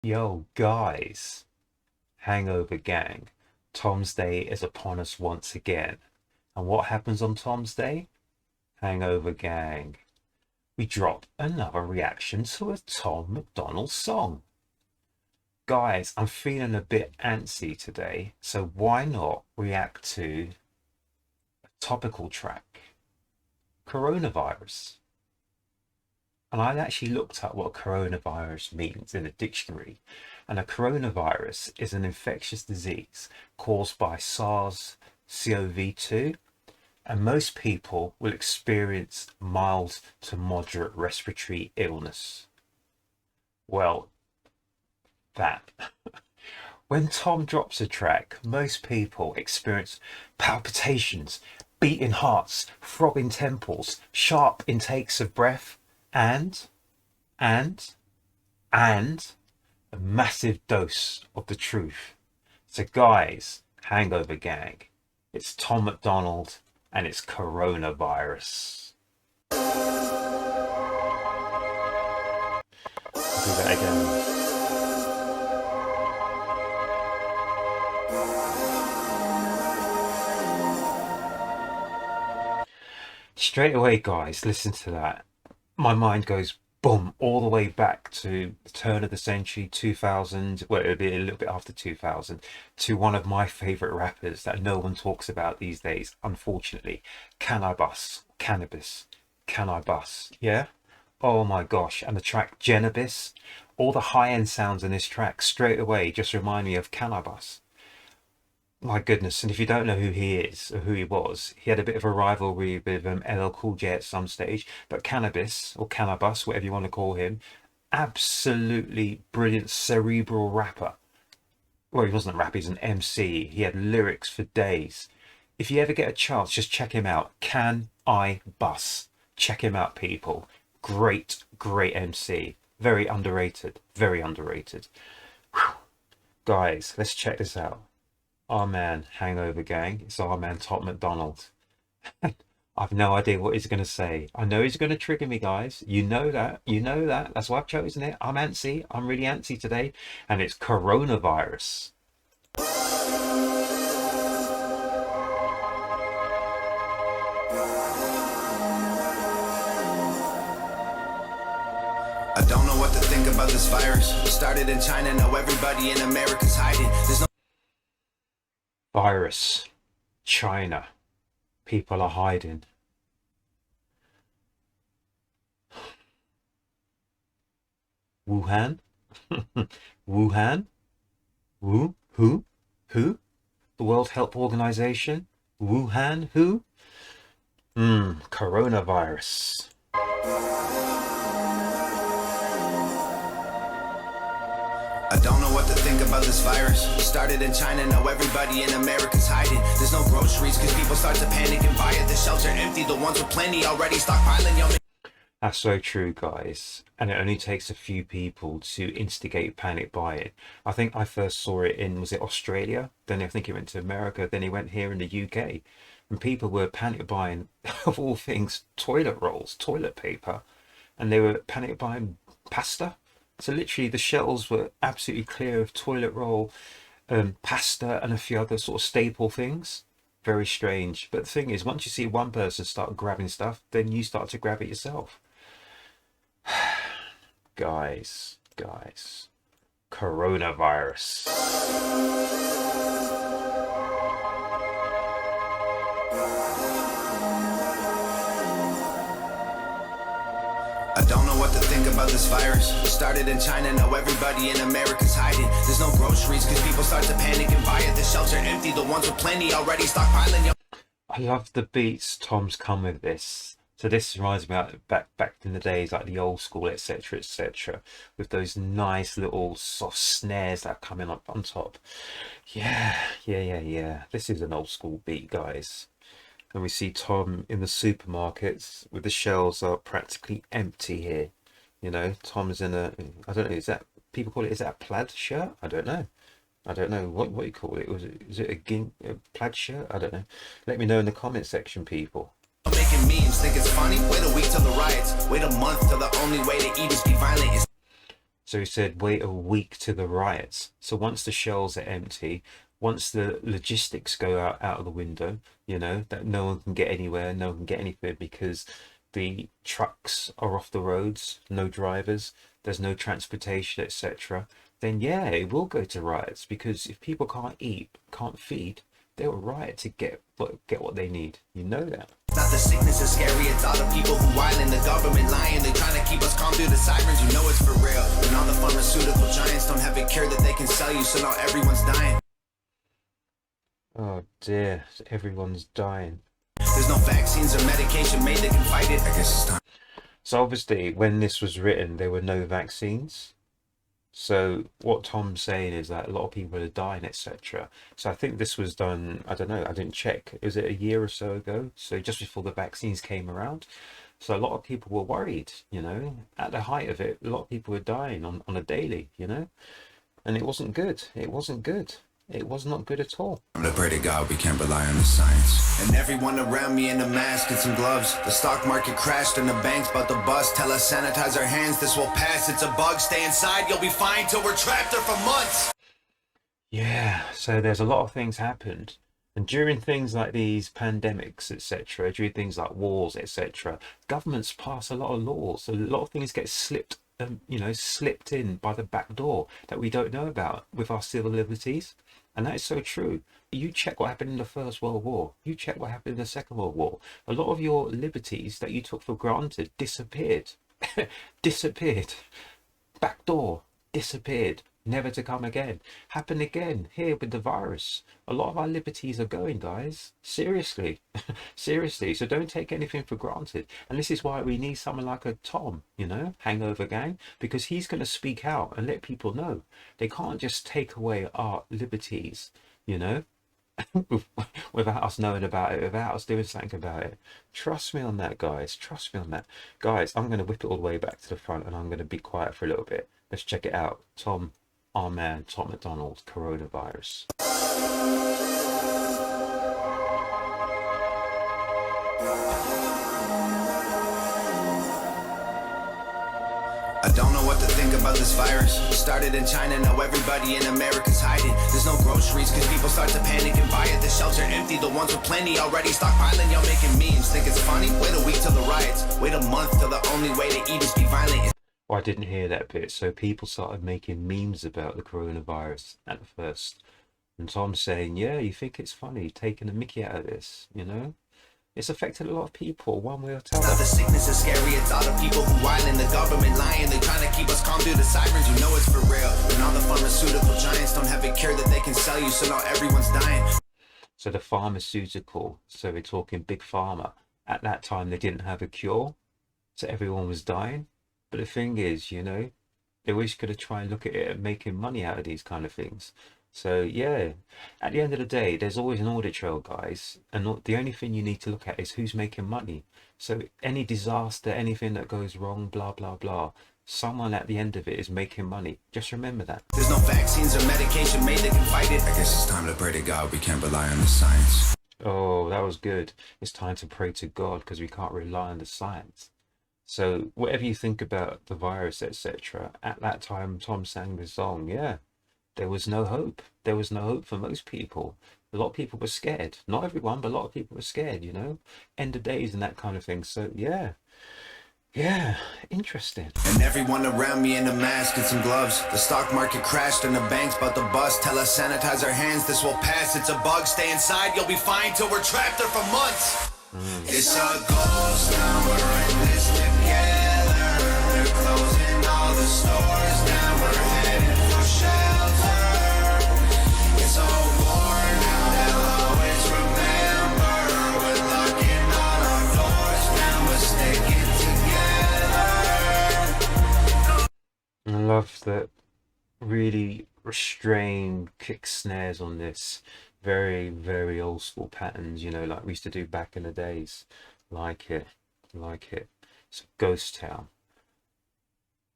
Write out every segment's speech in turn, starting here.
Yo, guys, Hangover Gang, Tom's Day is upon us once again. And what happens on Tom's Day? Hangover Gang. We drop another reaction to a Tom MacDonald song. Guys, I'm feeling a bit antsy today, so why not react to a topical track? Coronavirus. And I actually looked up what coronavirus means in a dictionary. And a coronavirus is an infectious disease caused by SARS-CoV-2. And most people will experience mild to moderate respiratory illness. Well, that. When Tom drops a track, most people experience palpitations, beating hearts, throbbing temples, sharp intakes of breath, and and and a massive dose of the truth. So guys, Hangover Gang, it's Tom MacDonald and it's coronavirus. I'll do that again. Straight away, guys, listen to that. My mind goes boom all the way back to the turn of the century 2000, well, it'll be a little bit after 2000, to one of my favorite rappers that no one talks about these days, unfortunately. Can I Bus? Cannabis. Can I Bus? Yeah. Oh my gosh. And the track Genabis, all the high-end sounds in this track straight away just remind me of Can I Bus. My goodness. And if you don't know who he is or who he was, he had a bit of a rivalry with LL Cool J at some stage. But Cannabis, or Cannabis, whatever you want to call him, absolutely brilliant cerebral rapper. Well, he wasn't a rapper, he's an MC. He had lyrics for days. If you ever get a chance, just check him out. Can I Bus? Check him out, people. Great, great MC. Very underrated. Very underrated. Whew. Guys, let's check this out. Our man, Hangover Gang. It's our man, Tom MacDonald. I've no idea what he's going to say. I know he's going to trigger me, guys. You know that. You know that. That's why I've chosen it. I'm antsy. I'm really antsy today. And it's coronavirus. I don't know what to think about this virus. Started in China, now everybody in America's hiding. There's no Virus. China. People are hiding. Wuhan? Wuhan? Who? Who? The World Health Organization? Wuhan? Who? Coronavirus. I don't know what to think about this virus. Started in China, now everybody in America's hiding. There's no groceries cause people start to panic and buy it. The shelves are empty, the ones with plenty already stockpiling. Y'all That's so true, guys. And it only takes a few people to instigate panic buying. I think I first saw it in, was it Australia? Then I think it went to America. Then it went here in the UK. And people were panic buying, of all things, toilet rolls, toilet paper. And they were panic buying pasta. So literally the shelves were absolutely clear of toilet roll, pasta and a few other sort of staple things. Very strange. But the thing is, once you see one person start grabbing stuff, then you start to grab it yourself. Guys, coronavirus. I don't know what to think about this virus. Started in China, now everybody in America's hiding. There's no groceries cause people start to panic and buy it. The shelves are empty, the ones with plenty already stockpiling. Y'all I love the beats Tom's come with this. So this reminds me of back in the days, like the old school, etc., with those nice little soft snares that are coming up on top. Yeah. This is an old school beat, guys. And we see Tom in the supermarkets with the shelves are practically empty here. You know, Tom's in a, I don't know, is that, people call it, is that a plaid shirt? I don't know. I don't know what you call it. Is it a plaid shirt? I don't know. Let me know in the comment section, people. making memes, think it's funny? Wait a week till the riots. Wait a month till the only way to eat is be violent. So he said, wait a week to the riots. So once the shelves are empty, once the logistics go out of the window, that no one can get anywhere, no one can get anything because the trucks are off the roads, no drivers, there's no transportation, etc. Then yeah, it will go to riots because if people can't eat, can't feed, they'll riot to get what they need. You know that. Not the sickness is scary, it's all the people who whiling, the government lying. They're trying to keep us calm through the sirens, you know it's for real. And all the pharmaceutical giants don't have a cure that they can sell you, so now everyone's dying. Oh dear, everyone's dying. There's no vaccines or medication made that can fight it. I guess it's time. So obviously, when this was written, there were no vaccines. So what Tom's saying is that a lot of people are dying, etc. So I think this was done, I don't know, I didn't check. Was it a year or so ago? So just before the vaccines came around. So a lot of people were worried, at the height of it, a lot of people were dying on a daily, and it wasn't good. It wasn't good. It was not good at all. I'm gonna pray to God we can't rely on the science. And everyone around me in a mask and some gloves. The stock market crashed and the bank's about to bust. Tell us sanitize our hands, this will pass. It's a bug, stay inside, you'll be fine till we're trapped there for months. Yeah, so there's a lot of things happened. And during things like these pandemics, etc., during things like wars, etc., governments pass a lot of laws. A lot of things get slipped in by the back door that we don't know about with our civil liberties. And that is so true. You check what happened in the First World War. You check what happened in the Second World War. A lot of your liberties that you took for granted disappeared. Disappeared. Back door. Disappeared. Never to come again. Happened again here with the virus. A lot of our liberties are going, guys. Seriously. Seriously. So don't take anything for granted. And this is why we need someone like a Tom, Hangover Gang, because he's going to speak out and let people know. They can't just take away our liberties, without us knowing about it, without us doing something about it. Trust me on that, guys. Trust me on that. Guys, I'm going to whip it all the way back to the front and I'm going to be quiet for a little bit. Let's check it out. Tom, our man, Tom MacDonald, coronavirus. I don't know what to think about this virus. Started in China, now everybody in America's hiding. There's no groceries cause people start to panic and buy it. The shelves are empty, the ones with plenty already stockpiling. Y'all making memes, think it's funny? Wait a week till the riots. Wait a month till the only way to eat is be violent. Well, I didn't hear that bit. So people started making memes about the coronavirus at first. And Tom's saying, yeah, you think it's funny, taking a mickey out of this, It's affected a lot of people, one way or another. Not the sickness is scary, it's all the people who whiling, the government lying. They're trying to keep us calm through the sirens, you know it's for real. And all the pharmaceutical giants don't have a cure that they can sell you, so now everyone's dying. So the pharmaceutical, so we're talking big pharma. At that time, they didn't have a cure, so everyone was dying. But the thing is, they always got to try and look at it and making money out of these kind of things. So yeah, at the end of the day, there's always an audit trail, guys. And the only thing you need to look at is who's making money. So any disaster, anything that goes wrong, blah, blah, blah, someone at the end of it is making money. Just remember that. There's no vaccines or medication made that can fight it. I guess it's time to pray to God we can't rely on the science. Oh, that was good. It's time to pray to God because we can't rely on the science. So whatever you think about the virus, etc., at that time, Tom sang the song, yeah, there was no hope. There was no hope for most people. A lot of people were scared. Not everyone, but a lot of people were scared, End of days and that kind of thing. So yeah, interesting. And everyone around me in a mask and some gloves. The stock market crashed and the bank's about to bust. Tell us sanitize our hands, this will pass. It's a bug, stay inside, you'll be fine till we're trapped there for months. It's a ghost town, we're in this together. They're closing all the stores down, we're heading for shelter. It's a war now, they'll always remember. We're locking all our doors down, we're sticking together. I love that really restrained kick snares on this. Very, very old school patterns, like we used to do back in the days. Like it. It's a ghost town.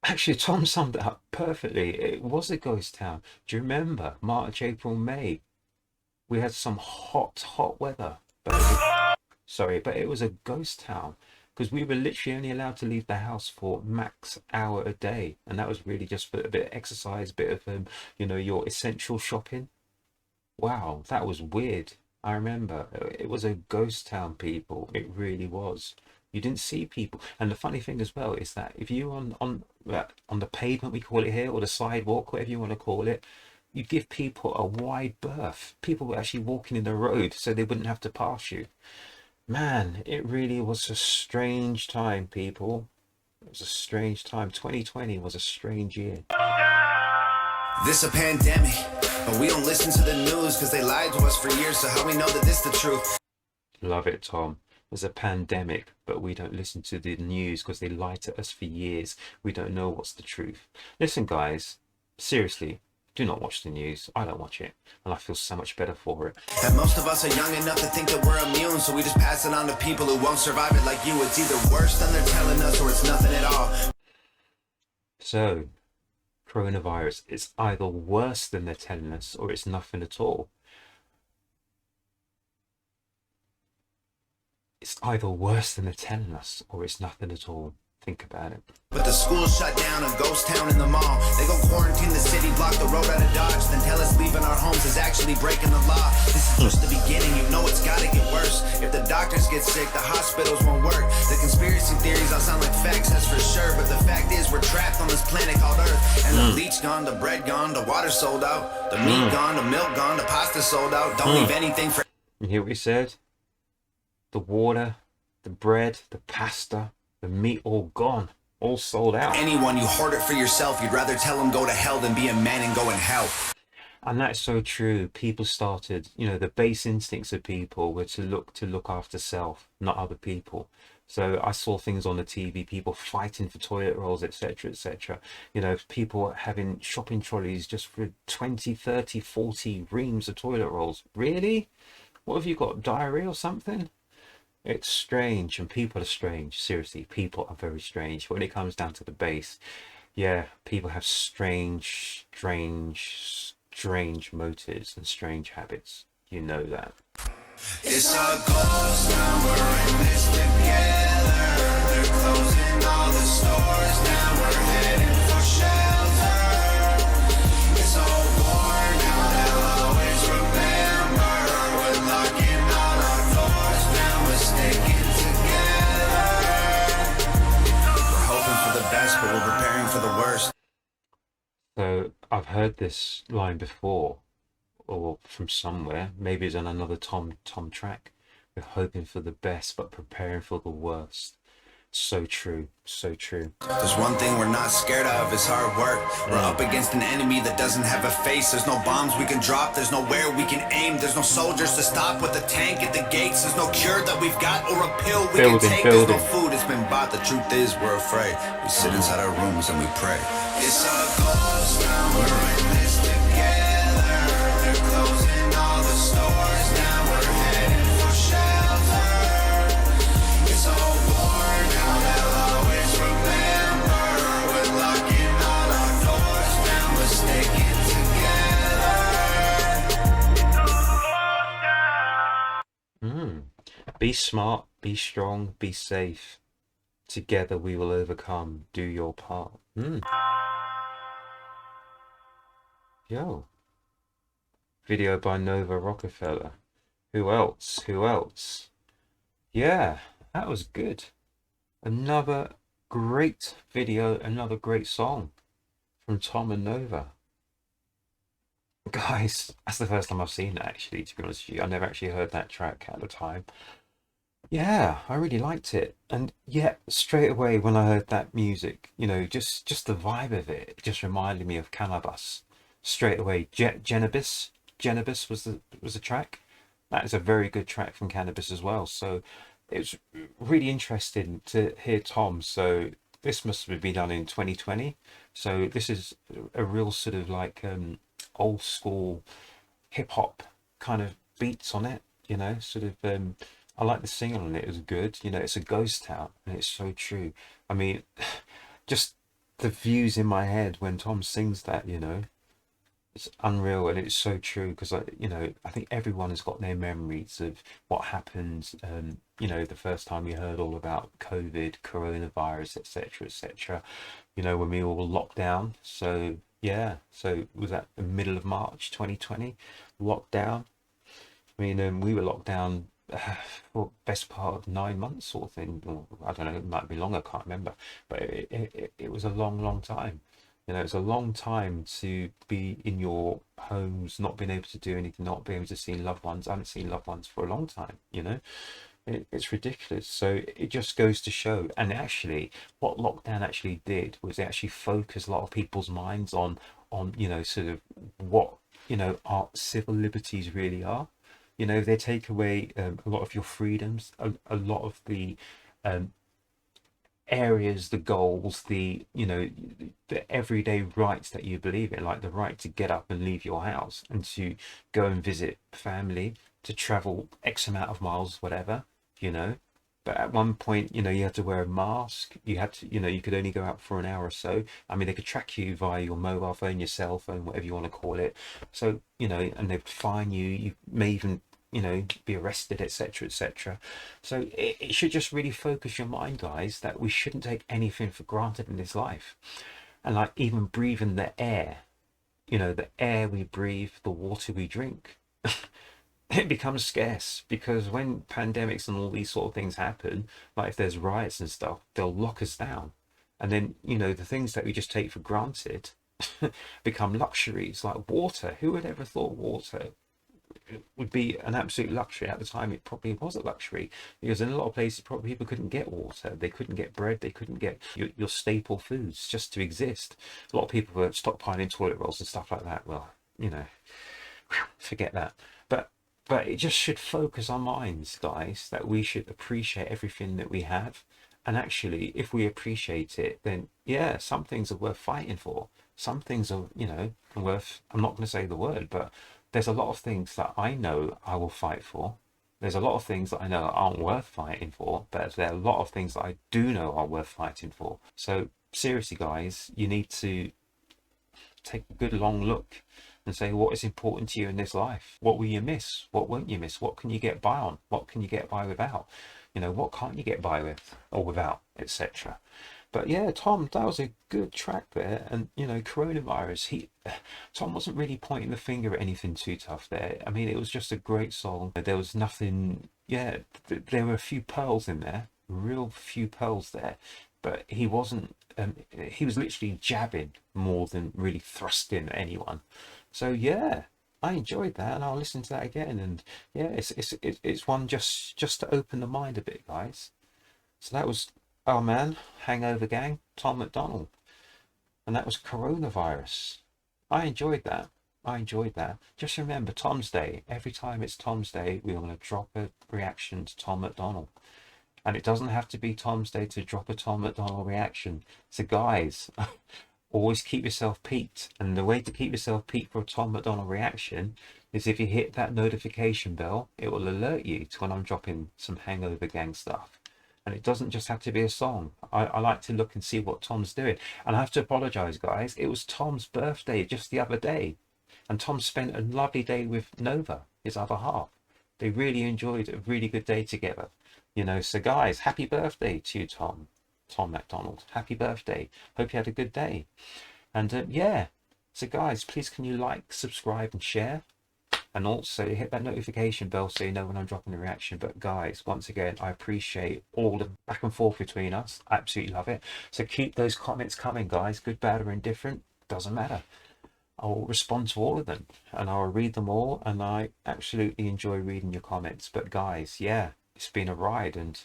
Actually, Tom summed it up perfectly. It was a ghost town. Do you remember March, April, May? We had some hot weather. But it was a ghost town. because we were literally only allowed to leave the house for max hour a day, and that was really just for a bit of exercise, bit of your essential shopping. Wow, that was weird. I remember it was a ghost town, people. It really was. You didn't see people, and the funny thing as well is that if you on the pavement, we call it here, or the sidewalk, whatever you want to call it, you give people a wide berth. People were actually walking in the road so they wouldn't have to pass you. Man, it really was a strange time, people. It was a strange time. 2020 was a strange year. This a pandemic, but we don't listen to the news because they lied to us for years, so how we know that this the truth? Love it, Tom. There's a pandemic, but we don't listen to the news because they lied to us for years. We don't know what's the truth. Listen, guys, seriously, do not watch the news. I don't watch it, and I feel so much better for it. And most of us are young enough to think that we're immune, so we just pass it on to people who won't survive it like you. It's either worse than they're telling us or it's nothing at all. So, coronavirus, it's either worse than they're telling us or it's nothing at all. It's either worse than they're telling us or it's nothing at all. Think about it. But the school's shut down, a ghost town in the mall. They go quarantine the city, block the road out of Dodge, then tell us leaving our homes is actually breaking the law. This is just the beginning, you know it's gotta get worse. If the doctors get sick, the hospitals won't work. The conspiracy theories all sound like facts, that's for sure. But the fact is we're trapped on this planet called Earth. And the bleach gone, the bread gone, the water sold out. The meat gone, the milk gone, the pasta sold out. Don't leave anything for... You hear what he said? The water, the bread, the pasta, the meat, all gone, all sold out. anyone. You hoard it for yourself. You'd rather tell them go to hell than be a man and go in hell. And that's so true. People started, the base instincts of people were to look after self, not other people. So I saw things on the TV, people fighting for toilet rolls, etc., etc. People having shopping trolleys just for 20, 30, 40 reams of toilet rolls. Really? What have you got, diarrhea or something? It's strange, and people are strange. Seriously, people are very strange. When it comes down to the base, yeah, people have strange motives and strange habits. You know that. It's a ghost town, we're in this together. They're closing all the stores, now we're heading for shelter. It's all worn out, I'll always remember. We're locking all our doors, now we're sticking together. We're hoping for the best, but we're preparing for the worst. So I've heard this line before, or from somewhere. Maybe it's on another Tom track. We're hoping for the best, but preparing for the worst. So true, so true. There's one thing we're not scared of, is hard work. We're up against an enemy that doesn't have a face. There's no bombs we can drop, there's nowhere we can aim. There's no soldiers to stop with a tank at the gates. There's no cure that we've got or a pill we can take. There's no food, it's been bought. The truth is we're afraid. We sit inside our rooms and we pray. It's a ghost town, we're in this together. They're closing all the stores, now we're heading for shelter. It's all worn out, I'll always remember. We're locking all our doors, now we're sticking together. Be smart, be strong, be safe. Together we will overcome. Do your part. Yo. Video by Nova Rockefeller. Who else? Who else? Yeah, that was good. Another great video, another great song from Tom and Nova. Guys, that's the first time I've seen that, actually, to be honest with you. I never actually heard that track at the time. Yeah, I really liked it. And yeah, straight away when I heard that music, just the vibe of it, it just reminded me of Cannabis. Straight away, Genibus was the track. That is a very good track from Cannabis as well. So it was really interesting to hear Tom. So this must have been done in 2020. So this is a real sort of like old school hip hop kind of beats on it. Sort of. I like the singing on it. It was good. It's a ghost town, and it's so true. I mean, just the views in my head when Tom sings that. It's unreal, and it's so true, because I think everyone has got their memories of what happened you know, the first time you heard all about COVID, coronavirus, etc., etc., you know, when we all locked down. So, yeah, so was that the middle of March 2020? Lockdown. I mean, we were locked down for best part of 9 months, sort of thing. Or, I don't know, it might be longer, I can't remember. But it was a long, long time. You know, it's a long time to be in your homes, not being able to do anything, not being able to see loved ones. I haven't seen loved ones for a long time, you know. It's ridiculous. So it just goes to show. And actually, what lockdown actually did was it actually focused a lot of people's minds on, you know, sort of what, you know, our civil liberties really are. You know, they take away a lot of your freedoms, a lot of the um, areas, the goals, the, you know, the everyday rights that you believe in, like the right to get up and leave your house and to go and visit family, to travel X amount of miles, whatever, you know. But at one point, you know, you had to wear a mask. You had to, you know, you could only go out for an hour or so. I mean, they could track you via your mobile phone, your cell phone, whatever you want to call it. So, you know, and they'd fine you. You may even, you know, be arrested, etc., etc. So it should just really focus your mind, guys, that we shouldn't take anything for granted in this life. And like even breathing the air, you know, the air we breathe, the water we drink, it becomes scarce because when pandemics and all these sort of things happen, like if there's riots and stuff, they'll lock us down. And then, you know, the things that we just take for granted become luxuries like water. Who would ever thought water would be an absolute luxury? At the time it probably was a luxury, because in a lot of places probably people couldn't get water, they couldn't get bread, they couldn't get your staple foods just to exist. A lot of people were stockpiling toilet rolls and stuff like that. Well, you know, forget that. But it just should focus our minds, guys, that we should appreciate everything that we have. And actually, if we appreciate it, then yeah, some things are worth fighting for. Some things are, you know, worth, I'm not going to say the word, but there's a lot of things that I know I will fight for. There's a lot of things that I know aren't worth fighting for, but there are a lot of things that I do know are worth fighting for. So seriously, guys, you need to take a good long look and say what is important to you in this life. What will you miss? What won't you miss? What can you get by on? What can you get by without? You know, what can't you get by with or without, etc. But yeah, Tom, that was a good track there. And you know, coronavirus, Tom wasn't really pointing the finger at anything too tough there. I mean, it was just a great song. There was nothing, yeah, there were a few pearls in there, real few pearls there, but he wasn't, he was literally jabbing more than really thrusting at anyone. So yeah, I enjoyed that, and I'll listen to that again. And yeah, it's one just to open the mind a bit, guys. So that was our man, Hangover Gang, Tom MacDonald, and that was coronavirus. I enjoyed that. I enjoyed that. Just remember, Tom's Day. Every time it's Tom's Day, we're going to drop a reaction to Tom MacDonald. And it doesn't have to be Tom's Day to drop a Tom MacDonald reaction. So guys, always keep yourself peaked. And the way to keep yourself peaked for a Tom MacDonald reaction is if you hit that notification bell, it will alert you to when I'm dropping some Hangover Gang stuff. And it doesn't just have to be a song. I like to look and see what Tom's doing. And I have to apologize, guys. It was Tom's birthday just the other day. And Tom spent a lovely day with Nova, his other half. They really enjoyed a really good day together. You know, so guys, happy birthday to you, Tom MacDonald. Happy birthday. Hope you had a good day. And yeah, so guys, please can you like, subscribe and share? And also hit that notification bell so you know when I'm dropping a reaction. But guys, once again, I appreciate all the back and forth between us. I absolutely love it. So keep those comments coming, guys. Good, bad or indifferent, doesn't matter. I'll respond to all of them and I'll read them all. And I absolutely enjoy reading your comments. But guys, yeah, it's been a ride, and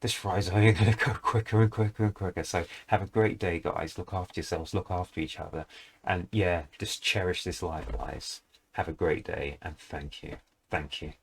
this ride's only going to go quicker and quicker and quicker. So have a great day, guys. Look after yourselves, look after each other. And yeah, just cherish this life, guys. Have a great day, and thank you. Thank you.